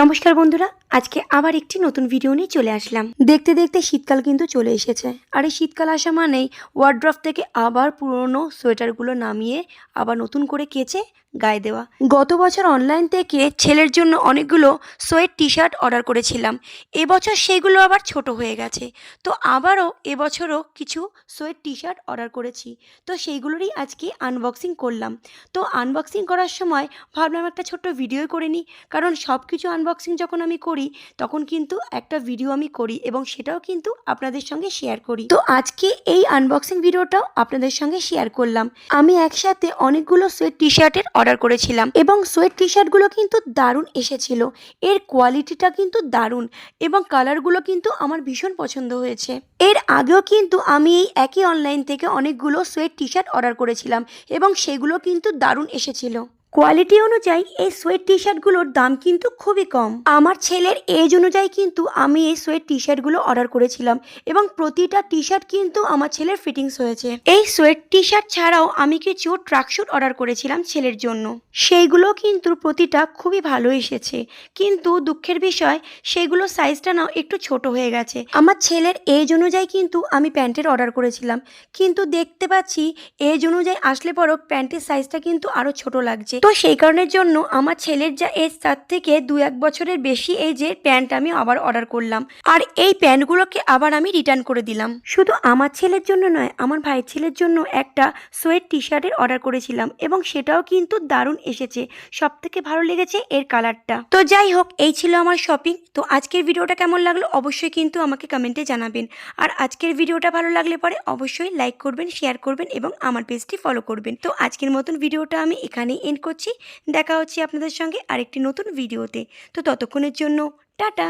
নমস্কার বন্ধুরা, আজকে আবার একটি নতুন ভিডিও নিয়ে চলে আসলাম। দেখতে দেখতে শীতকাল কিন্তু চলে এসেছে, আর এই শীতকাল আসা মানেই ওয়ার্ড্রফ থেকে আবার পুরনো সোয়েটারগুলো নামিয়ে আবার নতুন করে কেচে গায়ে দেওয়া। গত বছর অনলাইন থেকে ছেলের জন্য অনেকগুলো সোয়েট টি শার্ট অর্ডার করেছিলাম। এবছর সেগুলো আবার ছোট হয়ে গেছে, তো আবারও এবছরও কিছু সোয়েট টি শার্ট অর্ডার করেছি। তো সেইগুলোরই আজকে আনবক্সিং করলাম। তো আনবক্সিং করার সময় ভাবলাম একটা ছোট্ট ভিডিও করে নিই, কারণ সব কিছু আনবক্সিং যখন আমি করি তখন কিন্তু একটা ভিডিও আমি করি এবং সেটাও কিন্তু আপনাদের সঙ্গে শেয়ার করি। তো আজকে এই আনবক্সিং ভিডিওটাও আপনাদের সঙ্গে শেয়ার করলাম। আমি একসাথে অনেকগুলো সোয়েট টি শার্টের অর্ডার করেছিলাম এবং সোয়েট টি শার্টগুলো কিন্তু দারুণ এসেছিল। এর কোয়ালিটিটা কিন্তু দারুণ এবং কালারগুলো কিন্তু আমার ভীষণ পছন্দ হয়েছে। এর আগেও কিন্তু আমি এই একই অনলাইন থেকে অনেকগুলো সোয়েট টি শার্ট অর্ডার করেছিলাম এবং সেগুলো কিন্তু দারুণ এসেছিল। কোয়ালিটি অনুযায়ী এই সোয়েট টি শার্টগুলোর দাম কিন্তু খুবই কম। আমার ছেলের এজ অনুযায়ী কিন্তু আমি এই সোয়েট টি শার্টগুলো অর্ডার করেছিলাম এবং প্রতিটা টি শার্ট কিন্তু আমার ছেলের ফিটিংস হয়েছে। এই সোয়েট টি শার্ট ছাড়াও আমি কিছু ট্রাকস্যুট অর্ডার করেছিলাম ছেলের জন্য, সেইগুলো কিন্তু প্রতিটা খুবই ভালো এসেছে, কিন্তু দুঃখের বিষয় সেগুলো সাইজটা না একটু ছোট হয়ে গেছে। আমার ছেলের এজ অনুযায়ী কিন্তু আমি প্যান্টের অর্ডার করেছিলাম, কিন্তু দেখতে পাচ্ছি এজ অনুযায়ী আসলে পরও প্যান্টের সাইজটা কিন্তু আরও ছোট লাগছে। তো সেই কারণের জন্য আমার ছেলের যা এজ তার থেকে 2-1 বছরের বেশি এজের প্যান্ট আমি আবার অর্ডার করলাম, আর এই প্যান্টগুলোকে আবার আমি রিটার্ন করে দিলাম। শুধু আমার ছেলের জন্য নয়, আমার ভাইয়ের ছেলের জন্য একটা সোয়েট টি শার্টের অর্ডার করেছিলাম এবং সেটাও কিন্তু দারুণ এসেছে। সব থেকে ভালো লেগেছে এর কালারটা। তো যাই হোক, এই ছিল আমার শপিং। তো আজকের ভিডিওটা কেমন লাগলো অবশ্যই কিন্তু আমাকে কমেন্টে জানাবেন, আর আজকের ভিডিওটা ভালো লাগলে পরে অবশ্যই লাইক করবেন, শেয়ার করবেন এবং আমার পেজটি ফলো করবেন। তো আজকের মতন ভিডিওটা আমি এখানেই এন্ড করছি। দেখা হচ্ছে আপনাদের সঙ্গে আরেকটি নতুন ভিডিওতে। তো ততক্ষণের জন্য টাটা।